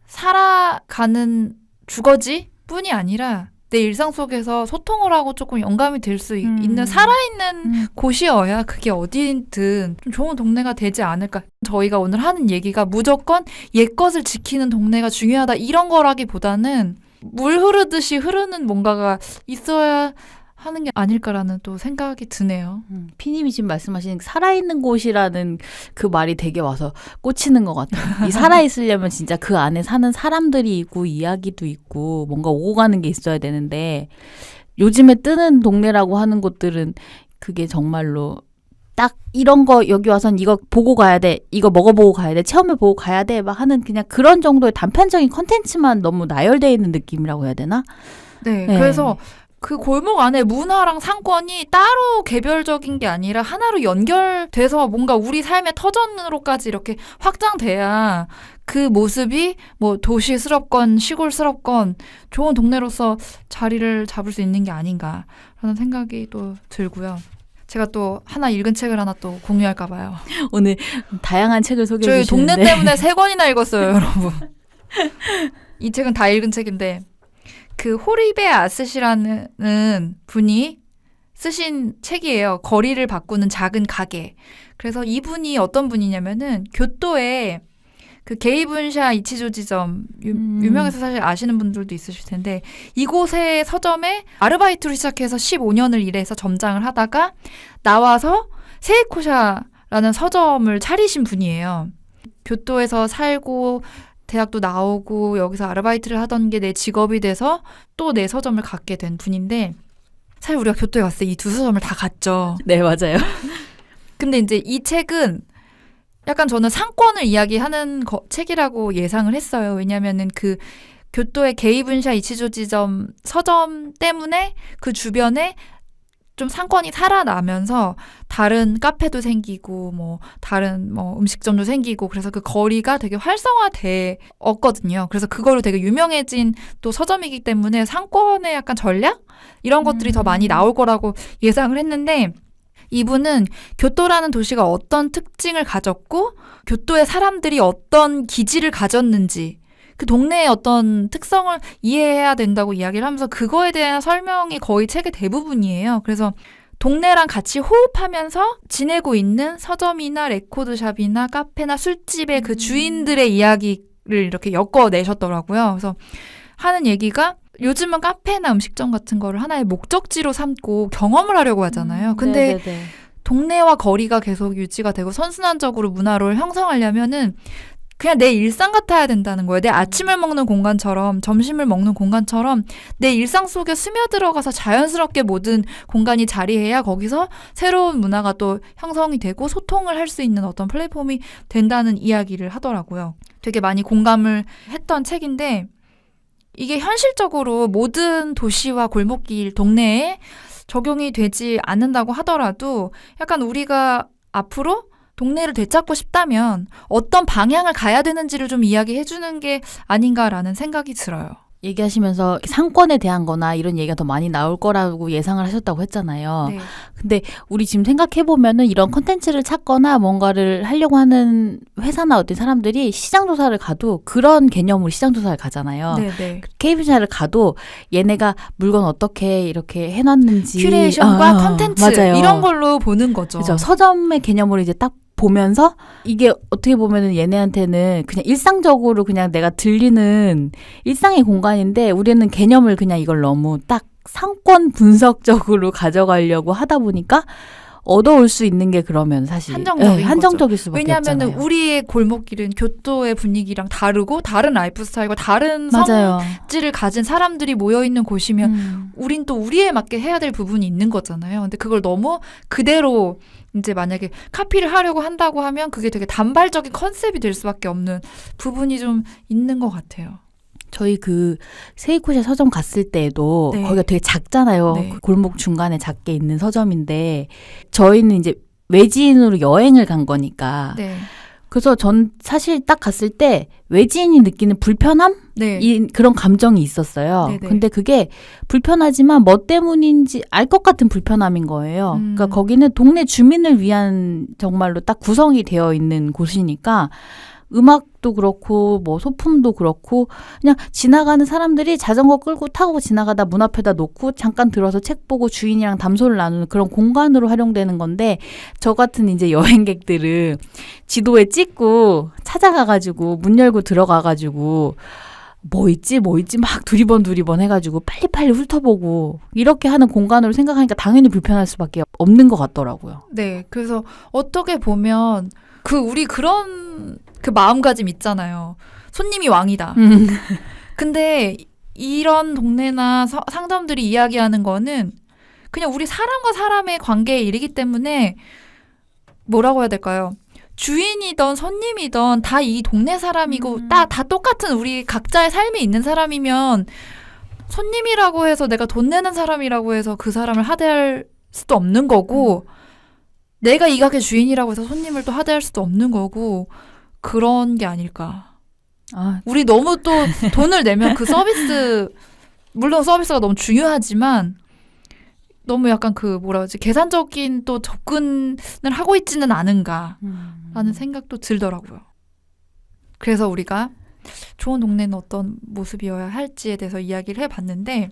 살아가는 주거지 뿐이 아니라 내 일상 속에서 소통을 하고 조금 영감이 될 수 있는 살아있는 곳이어야 그게 어디든 좀 좋은 동네가 되지 않을까. 저희가 오늘 하는 얘기가 무조건 옛것을 지키는 동네가 중요하다 이런 거라기보다는 물 흐르듯이 흐르는 뭔가가 있어야 하는 게 아닐까라는 또 생각이 드네요. 피님이 지금 말씀하신 살아있는 곳이라는 그 말이 되게 와서 꽂히는 것 같아요. 이 살아있으려면 진짜 그 안에 사는 사람들이 있고 이야기도 있고 뭔가 오고 가는 게 있어야 되는데 요즘에 뜨는 동네라고 하는 곳들은 그게 정말로 딱 이런 거 여기 와선 이거 보고 가야 돼. 이거 먹어보고 가야 돼. 체험해보고 가야 돼. 막 하는 그냥 그런 정도의 단편적인 컨텐츠만 너무 나열되어 있는 느낌이라고 해야 되나? 네. 네. 그래서 그 골목 안에 문화랑 상권이 따로 개별적인 게 아니라 하나로 연결돼서 뭔가 우리 삶의 터전으로까지 이렇게 확장돼야 그 모습이 뭐 도시스럽건 시골스럽건 좋은 동네로서 자리를 잡을 수 있는 게 아닌가라는 생각이 또 들고요. 제가 또 하나 읽은 책을 하나 또 공유할까 봐요. 오늘 다양한 책을 소개해 저희 주시는데 동네 때문에 3권이나 읽었어요, 여러분. 이 책은 다 읽은 책인데 그 호리베 아스시라는 분이 쓰신 책이에요. 거리를 바꾸는 작은 가게. 그래서 이분이 어떤 분이냐면은 교토에 그 게이분샤 이치조지점 유명해서 사실 아시는 분들도 있으실 텐데 이곳의 서점에 아르바이트로 시작해서 15년을 일해서 점장을 하다가 나와서 세이코샤라는 서점을 차리신 분이에요. 교토에서 살고 대학도 나오고 여기서 아르바이트를 하던 게 내 직업이 돼서 또 내 서점을 갖게 된 분인데 사실 우리가 교토에 갔을 때 이 두 서점을 다 갔죠. 네, 맞아요. 근데 이제 이 책은 약간 저는 상권을 이야기하는 책이라고 예상을 했어요. 왜냐면은 그 교토의 게이분샤 이치조지점 서점 때문에 그 주변에 좀 상권이 살아나면서 다른 카페도 생기고 다른 음식점도 생기고 그래서 그 거리가 되게 활성화되었거든요. 그래서 그걸로 되게 유명해진 또 서점이기 때문에 상권의 약간 전략 이런 것들이 더 많이 나올 거라고 예상을 했는데 이분은 교토라는 도시가 어떤 특징을 가졌고 교토의 사람들이 어떤 기질을 가졌는지 그 동네의 어떤 특성을 이해해야 된다고 이야기를 하면서 그거에 대한 설명이 거의 책의 대부분이에요. 그래서 동네랑 같이 호흡하면서 지내고 있는 서점이나 레코드샵이나 카페나 술집의 그 주인들의 이야기를 이렇게 엮어내셨더라고요. 그래서 하는 얘기가 요즘은 카페나 음식점 같은 거를 하나의 목적지로 삼고 경험을 하려고 하잖아요. 근데 네네네. 동네와 거리가 계속 유지가 되고 선순환적으로 문화를 형성하려면은 그냥 내 일상 같아야 된다는 거예요. 내 아침을 먹는 공간처럼 점심을 먹는 공간처럼 내 일상 속에 스며들어가서 자연스럽게 모든 공간이 자리해야 거기서 새로운 문화가 또 형성이 되고 소통을 할 수 있는 어떤 플랫폼이 된다는 이야기를 하더라고요. 되게 많이 공감을 했던 책인데 이게 현실적으로 모든 도시와 골목길, 동네에 적용이 되지 않는다고 하더라도 약간 우리가 앞으로 동네를 되찾고 싶다면 어떤 방향을 가야 되는지를 좀 이야기해 주는 게 아닌가라는 생각이 들어요. 얘기하시면서 상권에 대한 거나 이런 얘기가 더 많이 나올 거라고 예상을 하셨다고 했잖아요. 네. 근데 우리 지금 생각해보면은 이런 콘텐츠를 찾거나 뭔가를 하려고 하는 회사나 어떤 사람들이 시장조사를 가도 그런 개념으로 시장조사를 가잖아요. 네. KBC를 가도 얘네가 물건 어떻게 이렇게 해놨는지 큐레이션과 콘텐츠 맞아요. 이런 걸로 보는 거죠. 그죠. 서점의 개념으로 이제 딱 보면서 이게 어떻게 보면은 얘네한테는 그냥 일상적으로 그냥 내가 들리는 일상의 공간인데 우리는 개념을 그냥 이걸 너무 딱 상권 분석적으로 가져가려고 하다 보니까 얻어올 수 있는 게 그러면 사실 한정적일 수밖에 왜냐하면은 없잖아요. 우리의 골목길은 교토의 분위기랑 다르고 다른 라이프 스타일과 다른 맞아요. 성질을 가진 사람들이 모여 있는 곳이면 우린 또 우리에 맞게 해야 될 부분이 있는 거잖아요. 근데 그걸 너무 그대로 이제 만약에 카피를 하려고 한다고 하면 그게 되게 단발적인 컨셉이 될 수밖에 없는 부분이 좀 있는 것 같아요. 저희 그 세이코시아 서점 갔을 때에도 네. 거기가 되게 작잖아요. 네. 골목 중간에 작게 있는 서점인데 저희는 이제 외지인으로 여행을 간 거니까 네. 그래서 전 사실 딱 갔을 때 외지인이 느끼는 불편함? 네. 그런 감정이 있었어요. 네네. 근데 그게 불편하지만 뭐 때문인지 알 것 같은 불편함인 거예요. 그러니까 거기는 동네 주민을 위한 정말로 딱 구성이 되어 있는 곳이니까 음악도 그렇고 뭐 소품도 그렇고 그냥 지나가는 사람들이 자전거 끌고 타고 지나가다 문 앞에다 놓고 잠깐 들어서 책 보고 주인이랑 담소를 나누는 그런 공간으로 활용되는 건데 저 같은 이제 여행객들은 지도에 찍고 찾아가가지고 문 열고 들어가가지고 뭐 있지 막 두리번 해가지고 빨리빨리 훑어보고 이렇게 하는 공간으로 생각하니까 당연히 불편할 수밖에 없는 것 같더라고요. 네. 그래서 어떻게 보면 우리 그런 그 마음가짐 있잖아요. 손님이 왕이다. 근데 이런 동네나 상점들이 이야기하는 거는 그냥 우리 사람과 사람의 관계의 일이기 때문에 뭐라고 해야 될까요? 주인이든 손님이든 다 이 동네 사람이고 다 똑같은 우리 각자의 삶이 있는 사람이면 손님이라고 해서 내가 돈 내는 사람이라고 해서 그 사람을 하대할 수도 없는 거고 내가 이 가게 주인이라고 해서 손님을 또 하대할 수도 없는 거고 그런 게 아닐까. 우리 너무 또 돈을 내면 그 서비스 물론 서비스가 너무 중요하지만 너무 약간 계산적인 또 접근을 하고 있지는 않은가라는 생각도 들더라고요. 그래서 우리가 좋은 동네는 어떤 모습이어야 할지에 대해서 이야기를 해봤는데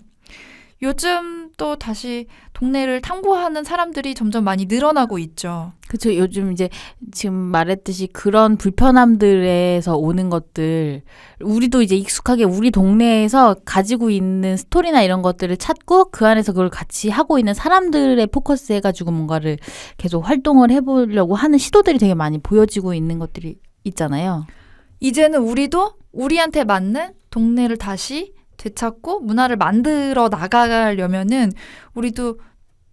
요즘 또 다시 동네를 탐구하는 사람들이 점점 많이 늘어나고 있죠. 그렇죠. 요즘 이제 지금 말했듯이 그런 불편함들에서 오는 것들 우리도 이제 익숙하게 우리 동네에서 가지고 있는 스토리나 이런 것들을 찾고 그 안에서 그걸 같이 하고 있는 사람들의 포커스 해가지고 뭔가를 계속 활동을 해보려고 하는 시도들이 되게 많이 보여지고 있는 것들이 있잖아요. 이제는 우리도 우리한테 맞는 동네를 다시 되찾고 문화를 만들어 나가려면은 우리도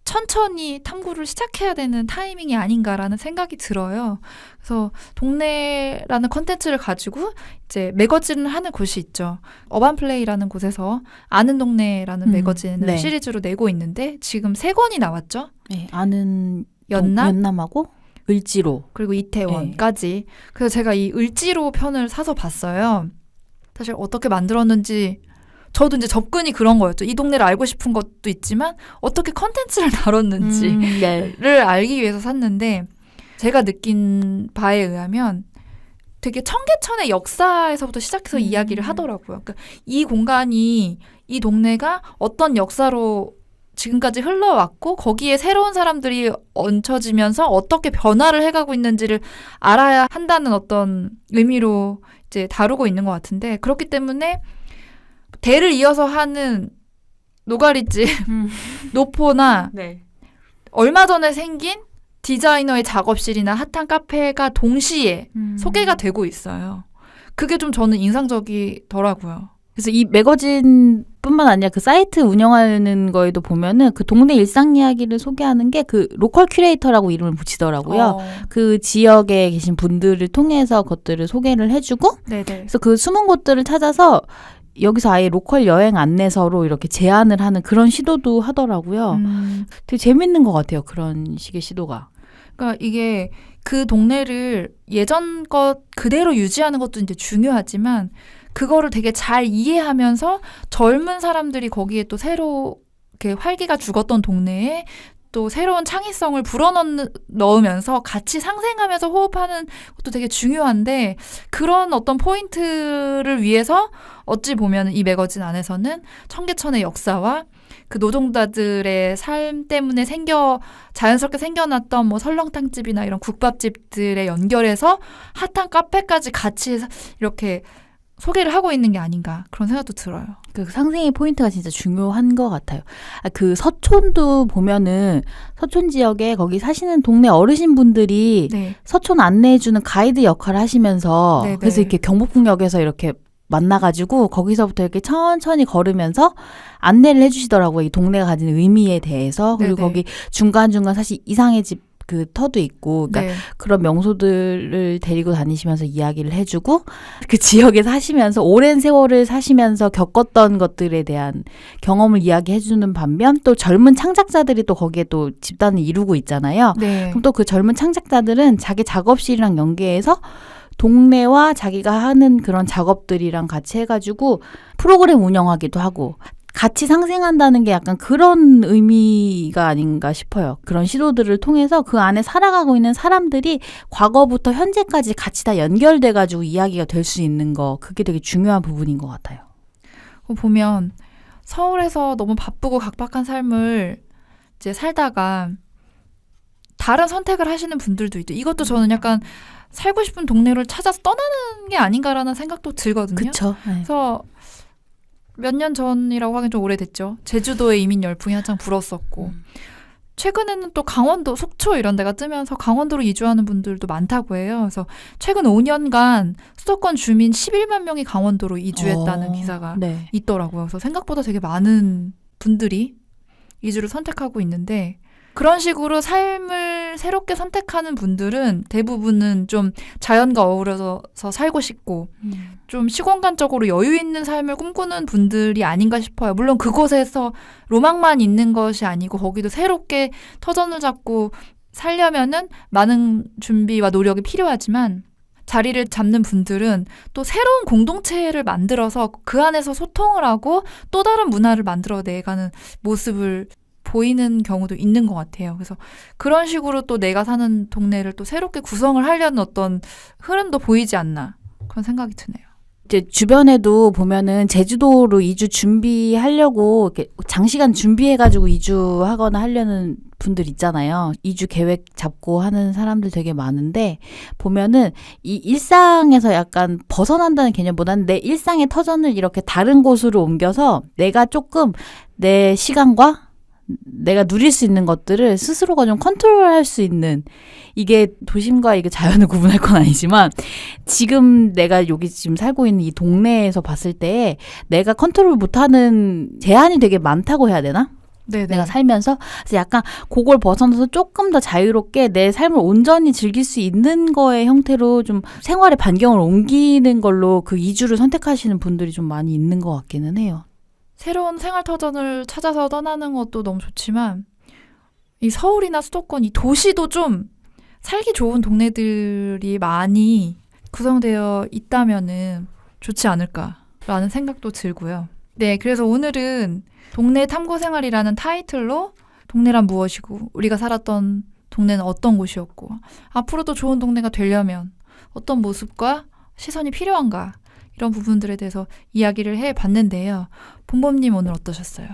천천히 탐구를 시작해야 되는 타이밍이 아닌가라는 생각이 들어요. 그래서 동네라는 컨텐츠를 가지고 이제 매거진을 하는 곳이 있죠. 어반플레이라는 곳에서 아는 동네라는 매거진을 네. 시리즈로 내고 있는데 지금 3권이 나왔죠. 네, 아는 연남하고 을지로 그리고 이태원까지. 그래서 제가 이 을지로 편을 사서 봤어요. 사실 어떻게 만들었는지 저도 이제 접근이 그런 거였죠. 이 동네를 알고 싶은 것도 있지만 어떻게 컨텐츠를 다뤘는지를 알기 위해서 샀는데 제가 느낀 바에 의하면 되게 청계천의 역사에서부터 시작해서 이야기를 하더라고요. 그러니까 이 공간이 이 동네가 어떤 역사로 지금까지 흘러왔고 거기에 새로운 사람들이 얹혀지면서 어떻게 변화를 해가고 있는지를 알아야 한다는 어떤 의미로 이제 다루고 있는 것 같은데 그렇기 때문에 대를 이어서 하는 노가리집, 노포나 얼마 전에 생긴 디자이너의 작업실이나 핫한 카페가 동시에 소개가 되고 있어요. 그게 좀 저는 인상적이더라고요. 그래서 이 매거진뿐만 아니라 그 사이트 운영하는 거에도 보면은 그 동네 일상 이야기를 소개하는 게 그 로컬 큐레이터라고 이름을 붙이더라고요. 그 지역에 계신 분들을 통해서 것들을 소개를 해주고 네네. 그래서 그 숨은 곳들을 찾아서 여기서 아예 로컬 여행 안내서로 이렇게 제안을 하는 그런 시도도 하더라고요. 되게 재밌는 것 같아요. 그런 식의 시도가. 그러니까 이게 그 동네를 예전 것 그대로 유지하는 것도 이제 중요하지만 그거를 되게 잘 이해하면서 젊은 사람들이 거기에 또 새로 이렇게 활기가 죽었던 동네에 또 새로운 창의성을 불어넣으면서 같이 상생하면서 호흡하는 것도 되게 중요한데 그런 어떤 포인트를 위해서 어찌 보면 이 매거진 안에서는 청계천의 역사와 그 노동자들의 삶 때문에 자연스럽게 생겨났던 뭐 설렁탕집이나 이런 국밥집들에 연결해서 핫한 카페까지 같이 이렇게 소개를 하고 있는 게 아닌가 그런 생각도 들어요. 그 상생의 포인트가 진짜 중요한 것 같아요. 그 서촌도 보면은 서촌 지역에 거기 사시는 동네 어르신분들이 네. 서촌 안내해주는 가이드 역할을 하시면서 네네. 그래서 이렇게 경복궁역에서 이렇게 만나가지고 거기서부터 이렇게 천천히 걸으면서 안내를 해주시더라고요. 이 동네가 가진 의미에 대해서. 그리고 네네. 거기 중간중간 사실 이상의 집 그 터도 있고 그러니까 네. 그런 명소들을 데리고 다니시면서 이야기를 해주고 그 지역에 사시면서 오랜 세월을 사시면서 겪었던 것들에 대한 경험을 이야기해주는 반면 또 젊은 창작자들이 또 거기에 또 집단을 이루고 있잖아요. 네. 그럼 또 그 젊은 창작자들은 자기 작업실이랑 연계해서 동네와 자기가 하는 그런 작업들이랑 같이 해가지고 프로그램 운영하기도 하고 같이 상생한다는 게 약간 그런 의미가 아닌가 싶어요. 그런 시도들을 통해서 그 안에 살아가고 있는 사람들이 과거부터 현재까지 같이 다 연결돼가지고 이야기가 될 수 있는 거 그게 되게 중요한 부분인 것 같아요. 보면 서울에서 너무 바쁘고 각박한 삶을 이제 살다가 다른 선택을 하시는 분들도 있죠. 이것도 저는 약간 살고 싶은 동네를 찾아서 떠나는 게 아닌가라는 생각도 들거든요. 그렇죠. 그래서 몇 년 전이라고 하긴 좀 오래됐죠. 제주도에 이민 열풍이 한창 불었었고 최근에는 또 강원도, 속초 이런 데가 뜨면서 강원도로 이주하는 분들도 많다고 해요. 그래서 최근 5년간 수도권 주민 11만 명이 강원도로 이주했다는 기사가 네. 있더라고요. 그래서 생각보다 되게 많은 분들이 이주를 선택하고 있는데 그런 식으로 삶을 새롭게 선택하는 분들은 대부분은 좀 자연과 어우러서 살고 싶고 좀 시공간적으로 여유 있는 삶을 꿈꾸는 분들이 아닌가 싶어요. 물론 그곳에서 로망만 있는 것이 아니고 거기도 새롭게 터전을 잡고 살려면은 많은 준비와 노력이 필요하지만 자리를 잡는 분들은 또 새로운 공동체를 만들어서 그 안에서 소통을 하고 또 다른 문화를 만들어내가는 모습을 보이는 경우도 있는 것 같아요. 그래서 그런 식으로 또 내가 사는 동네를 또 새롭게 구성을 하려는 어떤 흐름도 보이지 않나 그런 생각이 드네요. 이제 주변에도 보면은 제주도로 이주 준비하려고 이렇게 장시간 준비해가지고 이주하거나 하려는 분들 있잖아요. 이주 계획 잡고 하는 사람들 되게 많은데 보면은 이 일상에서 약간 벗어난다는 개념보다는 내 일상의 터전을 이렇게 다른 곳으로 옮겨서 내가 조금 내 시간과 내가 누릴 수 있는 것들을 스스로가 좀 컨트롤할 수 있는 이게 도심과 이게 자연을 구분할 건 아니지만 지금 내가 여기 지금 살고 있는 이 동네에서 봤을 때 내가 컨트롤 못하는 제한이 되게 많다고 해야 되나? 네네. 내가 살면서 그래서 약간 그걸 벗어나서 조금 더 자유롭게 내 삶을 온전히 즐길 수 있는 거의 형태로 좀 생활의 반경을 옮기는 걸로 그 이주를 선택하시는 분들이 좀 많이 있는 것 같기는 해요. 새로운 생활 터전을 찾아서 떠나는 것도 너무 좋지만 이 서울이나 수도권 이 도시도 좀 살기 좋은 동네들이 많이 구성되어 있다면은 좋지 않을까라는 생각도 들고요. 네, 그래서 오늘은 동네 탐구 생활이라는 타이틀로 동네란 무엇이고 우리가 살았던 동네는 어떤 곳이었고 앞으로도 좋은 동네가 되려면 어떤 모습과 시선이 필요한가 이런 부분들에 대해서 이야기를 해봤는데요. 봄봄님 오늘 어떠셨어요?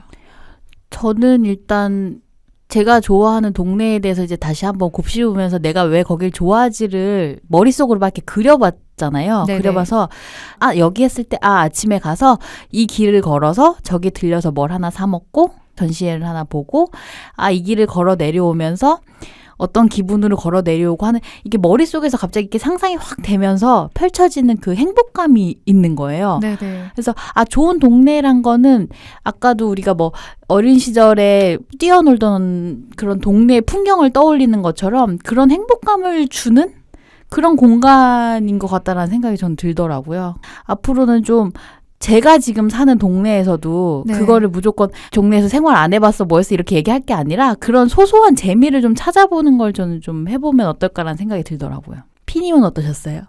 저는 일단 제가 좋아하는 동네에 대해서 이제 다시 한번 곱씹으면서 내가 왜 거길 좋아하지를 머릿속으로 막 이렇게 그려봤잖아요. 네네. 그려봐서 여기 했을 때 아침에 가서 이 길을 걸어서 저기 들려서 뭘 하나 사 먹고 전시회를 하나 보고 이 길을 걸어 내려오면서 어떤 기분으로 걸어 내려오고 하는 이게 머릿속에서 갑자기 이렇게 상상이 확 되면서 펼쳐지는 그 행복감이 있는 거예요. 네네. 그래서 좋은 동네란 거는 아까도 우리가 뭐 어린 시절에 뛰어놀던 그런 동네의 풍경을 떠올리는 것처럼 그런 행복감을 주는 그런 공간인 것 같다라는 생각이 전 들더라고요. 앞으로는 좀 제가 지금 사는 동네에서도 네. 그거를 무조건 동네에서 생활 안 해봤어 뭐 했어 이렇게 얘기할 게 아니라 그런 소소한 재미를 좀 찾아보는 걸 저는 좀 해보면 어떨까라는 생각이 들더라고요. 피님은 어떠셨어요?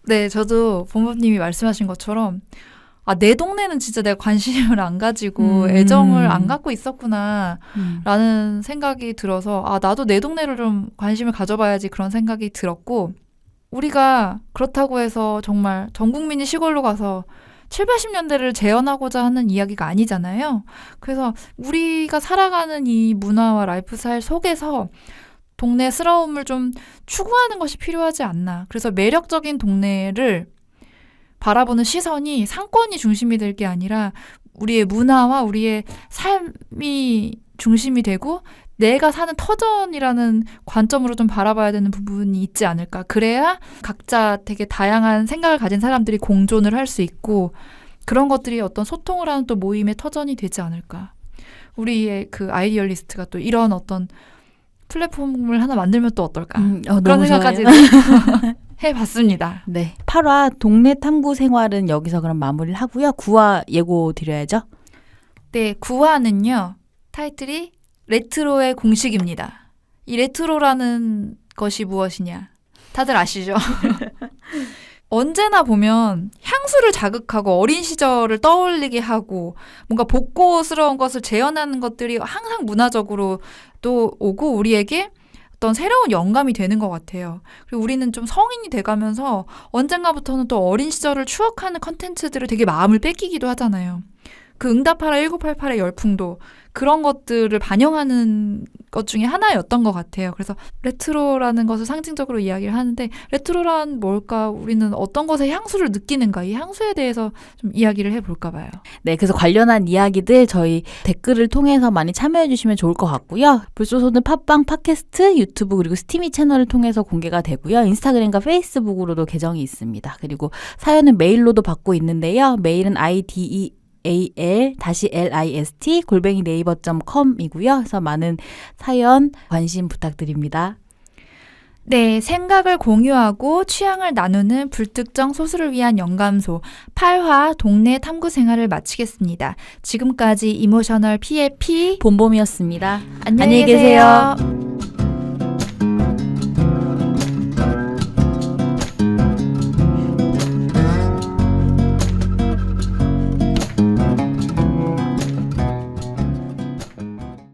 네, 저도 부모님이 말씀하신 것처럼 내 동네는 진짜 내가 관심을 안 가지고 애정을 안 갖고 있었구나 라는 생각이 들어서 나도 내 동네를 좀 관심을 가져봐야지 그런 생각이 들었고 우리가 그렇다고 해서 정말 전 국민이 시골로 가서 7, 80년대를 재현하고자 하는 이야기가 아니잖아요. 그래서 우리가 살아가는 이 문화와 라이프 스타일 속에서 동네스러움을 좀 추구하는 것이 필요하지 않나. 그래서 매력적인 동네를 바라보는 시선이 상권이 중심이 될 게 아니라 우리의 문화와 우리의 삶이 중심이 되고 내가 사는 터전이라는 관점으로 좀 바라봐야 되는 부분이 있지 않을까. 그래야 각자 되게 다양한 생각을 가진 사람들이 공존을 할 수 있고 그런 것들이 어떤 소통을 하는 또 모임의 터전이 되지 않을까. 우리의 그 아이디얼리스트가 또 이런 어떤 플랫폼을 하나 만들면 또 어떨까. 그런 너무 생각까지 좋아요. 해봤습니다. 네. 8화 동네 탐구 생활은 여기서 그럼 마무리를 하고요. 9화 예고 드려야죠. 네, 9화는요. 타이틀이 레트로의 공식입니다. 이 레트로라는 것이 무엇이냐? 다들 아시죠? 언제나 보면 향수를 자극하고 어린 시절을 떠올리게 하고 뭔가 복고스러운 것을 재현하는 것들이 항상 문화적으로 또 오고 우리에게 어떤 새로운 영감이 되는 것 같아요. 그리고 우리는 좀 성인이 돼가면서 언젠가부터는 또 어린 시절을 추억하는 컨텐츠들을 되게 마음을 뺏기기도 하잖아요. 그 응답하라 1988의 열풍도 그런 것들을 반영하는 것 중에 하나였던 것 같아요. 그래서 레트로라는 것을 상징적으로 이야기를 하는데 레트로란 뭘까? 우리는 어떤 것의 향수를 느끼는가? 이 향수에 대해서 좀 이야기를 해볼까 봐요. 네, 그래서 관련한 이야기들 저희 댓글을 통해서 많이 참여해 주시면 좋을 것 같고요. 불소소는 팟빵, 팟캐스트, 유튜브 그리고 스티미 채널을 통해서 공개가 되고요. 인스타그램과 페이스북으로도 계정이 있습니다. 그리고 사연은 메일로도 받고 있는데요. 메일은 ideal-list@naver.com이고요. 그래서 많은 사연 관심 부탁드립니다. 네, 생각을 공유하고 취향을 나누는 불특정 소수를 위한 영감소 8화 동네 탐구 생활을 마치겠습니다. 지금까지 이모셔널 PF 봄봄이었습니다. 안녕히 계세요.